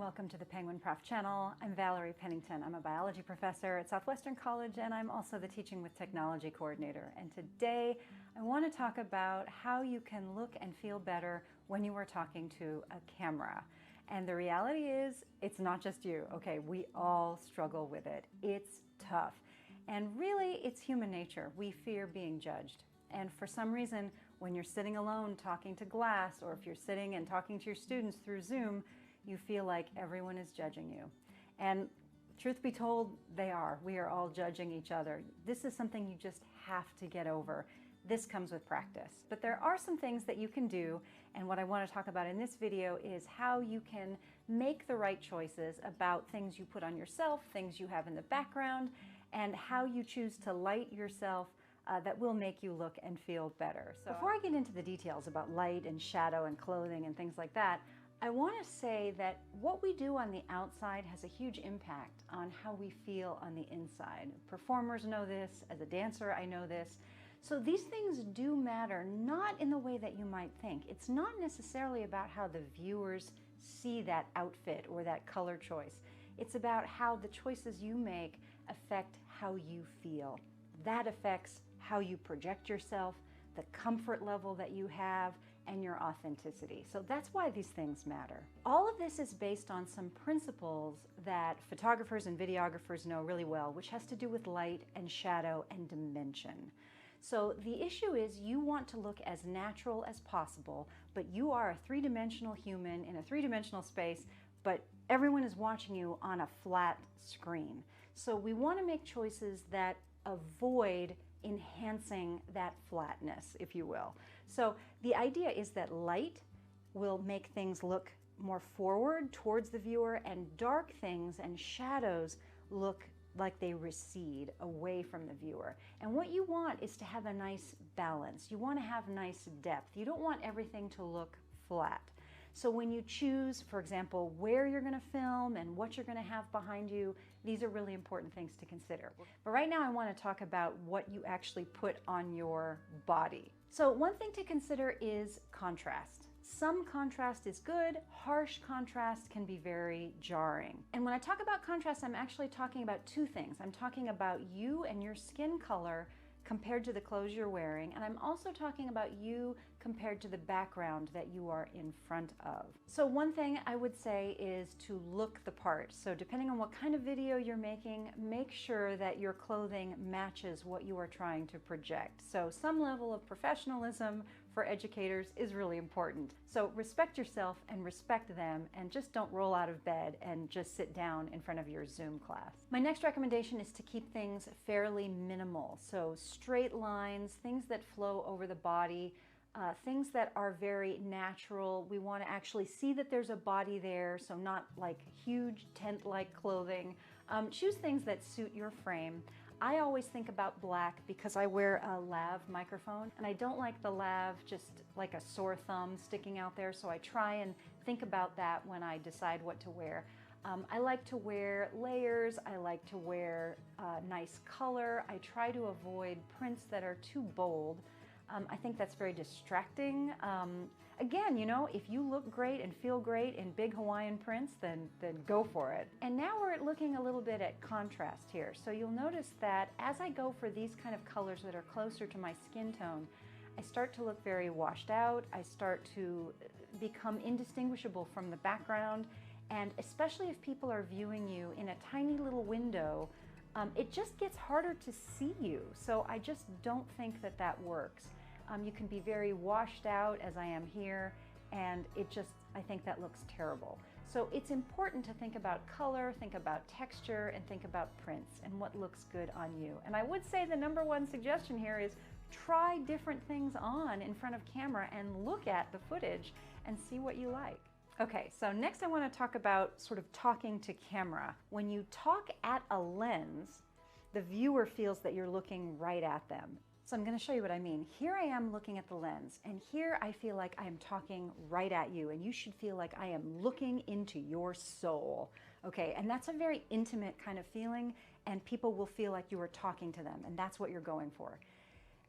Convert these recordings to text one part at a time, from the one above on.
welcome to the Penguin Prof channel. I'm Valerie Pennington. I'm a biology professor at Southwestern College, and I'm also the Teaching with Technology coordinator. And today I want to talk about how you can look and feel better when you are talking to a camera. And the reality is, it's not just you, okay? We all struggle with it. It's tough. And really, it's human nature. We fear being judged. And for some reason, when you're sitting alone talking to glass, or if you're sitting and talking to your students through Zoom, you feel like everyone is judging you. And truth be told, they are. We are all judging each other. This is something you just have to get over. This comes with practice. But there are some things that you can do, and what I want to talk about in this video is how you can make the right choices about things you put on yourself, things you have in the background, and how you choose to light yourself that will make you look and feel better. So before I get into the details about light and shadow and clothing and things like that, I want to say that what we do on the outside has a huge impact on how we feel on the inside. Performers know this. As a dancer, I know this. So these things do matter, not in the way that you might think. It's not necessarily about how the viewers see that outfit or that color choice. It's about how the choices you make affect how you feel. That affects how you project yourself, the comfort level that you have, and your authenticity. So that's why these things matter. All of this is based on some principles that photographers and videographers know really well, which has to do with light and shadow and dimension. So the issue is you want to look as natural as possible, but you are a three-dimensional human in a three-dimensional space, but everyone is watching you on a flat screen. So we want to make choices that avoid enhancing that flatness, if you will. So the idea is that light will make things look more forward towards the viewer, and dark things and shadows look like they recede away from the viewer. And what you want is to have a nice balance. You want to have nice depth. You don't want everything to look flat. So when you choose, for example, where you're going to film and what you're going to have behind you, these are really important things to consider. But right now I want to talk about what you actually put on your body. So one thing to consider is contrast. Some contrast is good, harsh contrast can be very jarring. And when I talk about contrast, I'm actually talking about two things. I'm talking about you and your skin color compared to the clothes you're wearing, and I'm also talking about you compared to the background that you are in front of. So one thing I would say is to look the part. So depending on what kind of video you're making, make sure that your clothing matches what you are trying to project. So some level of professionalism for educators is really important. So respect yourself and respect them, and just don't roll out of bed and just sit down in front of your Zoom class. My next recommendation is to keep things fairly minimal. So straight lines, things that flow over the body, things that are very natural. We want to actually see that there's a body there, so not like huge tent-like clothing. Choose things that suit your frame. I always think about black because I wear a lav microphone, and I don't like the lav just like a sore thumb sticking out there, so I try and think about that when I decide what to wear. I like to wear layers. I like to wear nice color. I try to avoid prints that are too bold. I think that's very distracting. Again, you know, if you look great and feel great in big Hawaiian prints, then go for it. And now we're looking a little bit at contrast here. So you'll notice that as I go for these kind of colors that are closer to my skin tone, I start to look very washed out. I start to become indistinguishable from the background. And especially if people are viewing you in a tiny little window, it just gets harder to see you. So I just don't think that that works. You can be very washed out, as I am here, and I think that looks terrible. So it's important to think about color, think about texture, and think about prints and what looks good on you. And I would say the number one suggestion here is try different things on in front of camera and look at the footage and see what you like. Okay, so next I want to talk about sort of talking to camera. When you talk at a lens, the viewer feels that you're looking right at them. So I'm going to show you what I mean. Here I am looking at the lens, and here I feel like I am talking right at you, and you should feel like I am looking into your soul. Okay, and that's a very intimate kind of feeling, and people will feel like you are talking to them, and that's what you're going for.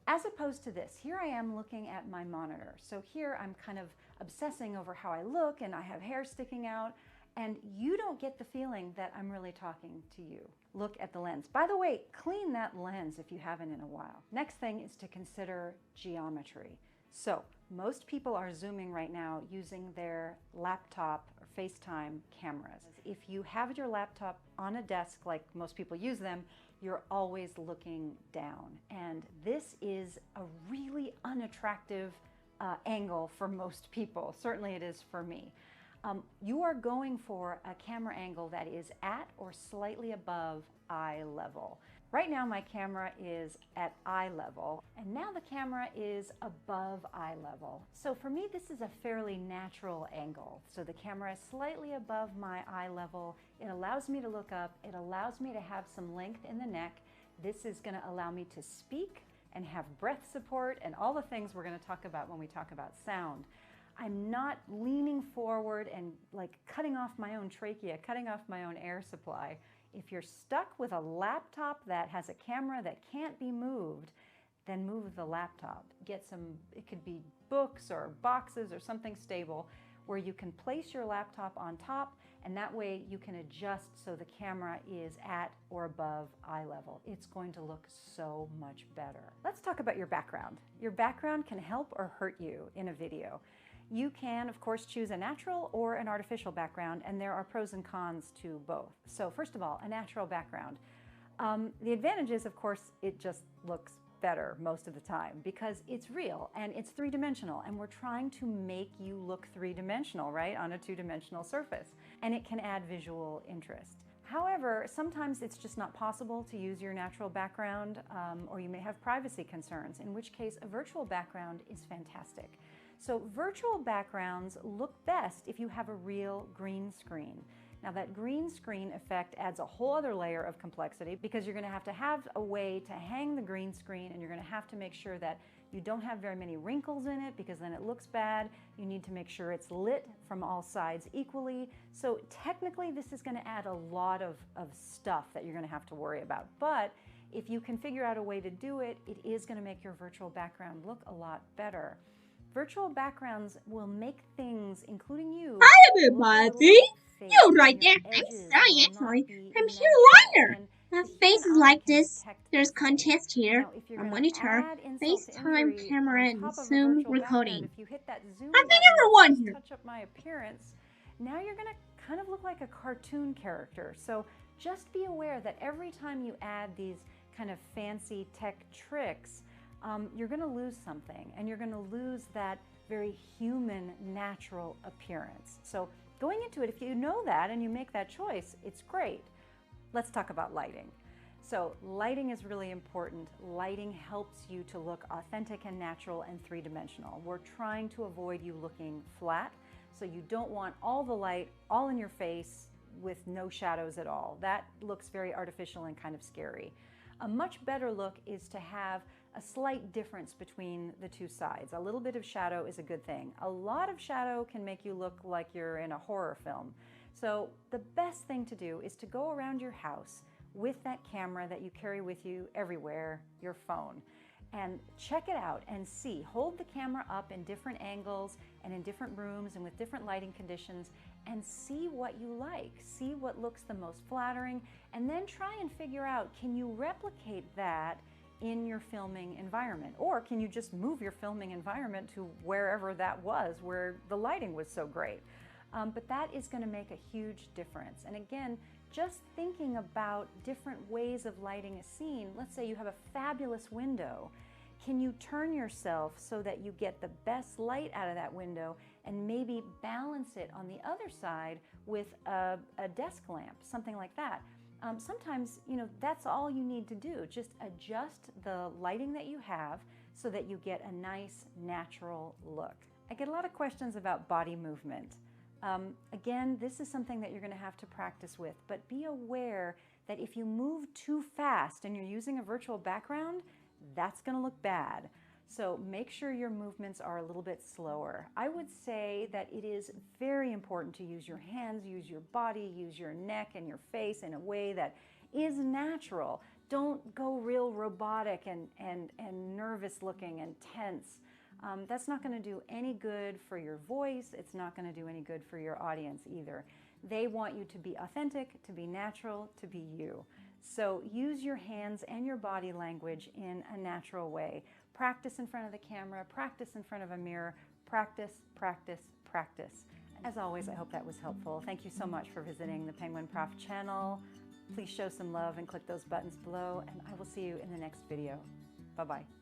As opposed to this, here I am looking at my monitor. So here I'm kind of obsessing over how I look, and I have hair sticking out, and you don't get the feeling that I'm really talking to you. Look at the lens. By the way, clean that lens if you haven't in a while. Next thing is to consider geometry. So most people are zooming right now using their laptop or FaceTime cameras. If you have your laptop on a desk like most people use them, you're always looking down. And this is a really unattractive angle for most people. Certainly it is for me. You are going for a camera angle that is at or slightly above eye level. Right now my camera is at eye level, and now the camera is above eye level. So for me, this is a fairly natural angle. So the camera is slightly above my eye level. It allows me to look up. It allows me to have some length in the neck. This is going to allow me to speak and have breath support and all the things we're going to talk about when we talk about sound. I'm not leaning forward and like cutting off my own trachea, cutting off my own air supply. If you're stuck with a laptop that has a camera that can't be moved, then move the laptop. Get some, it could be books or boxes or something stable where you can place your laptop on top, and that way you can adjust so the camera is at or above eye level. It's going to look so much better. Let's talk about your background. Your background can help or hurt you in a video. You can, of course, choose a natural or an artificial background, and there are pros and cons to both. So first of all, a natural background. The advantage is, of course, it just looks better most of the time because it's real and it's three-dimensional, and we're trying to make you look three-dimensional, right, on a two-dimensional surface, and it can add visual interest. However, sometimes it's just not possible to use your natural background, or you may have privacy concerns, in which case a virtual background is fantastic. So virtual backgrounds look best if you have a real green screen. Now that green screen effect adds a whole other layer of complexity because you're going to have a way to hang the green screen, and you're going to have to make sure that you don't have very many wrinkles in it because then it looks bad. You need to make sure it's lit from all sides equally. So technically this is going to add a lot of stuff that you're going to have to worry about. But if you can figure out a way to do it, it is going to make your virtual background look a lot better. Virtual backgrounds will make things, including you, Hi everybody! You right there. I'm sorry, actually. I'm here liar. Have faces like this. There's contest here. A monitor, FaceTime camera, and Zoom recording. I think everyone here. Touch up my appearance. Now you're gonna kind of look like a cartoon character. So just be aware that every time you add these kind of fancy tech tricks, you're going to lose something, and you're going to lose that very human, natural appearance. So going into it, if you know that and you make that choice, it's great. Let's talk about lighting. So lighting is really important. Lighting helps you to look authentic and natural and three-dimensional. We're trying to avoid you looking flat, so you don't want all the light all in your face with no shadows at all. That looks very artificial and kind of scary. A much better look is to have a slight difference between the two sides. A little bit of shadow is a good thing. A lot of shadow can make you look like you're in a horror film. So the best thing to do is to go around your house with that camera that you carry with you everywhere, your phone, and check it out and see. Hold the camera up in different angles and in different rooms and with different lighting conditions, and see what you like. See what looks the most flattering, and then try and figure out, can you replicate that in your filming environment? Or can you just move your filming environment to wherever that was, where the lighting was so great? But that is going to make a huge difference. And again, just thinking about different ways of lighting a scene. Let's say you have a fabulous window. Can you turn yourself so that you get the best light out of that window, and maybe balance it on the other side with a desk lamp, something like that? Sometimes, that's all you need to do. Just adjust the lighting that you have so that you get a nice, natural look. I get a lot of questions about body movement. Again, this is something that you're going to have to practice with, but be aware that if you move too fast and you're using a virtual background, that's going to look bad. So make sure your movements are a little bit slower. I would say that it is very important to use your hands, use your body, use your neck and your face in a way that is natural. Don't go real robotic and nervous looking and tense. That's not going to do any good for your voice. It's not going to do any good for your audience either. They want you to be authentic, to be natural, to be you. So use your hands and your body language in a natural way. Practice in front of the camera, practice in front of a mirror, practice, practice, practice. As always, I hope that was helpful. Thank you so much for visiting the Penguin Prof channel. Please show some love and click those buttons below, and I will see you in the next video. Bye-bye.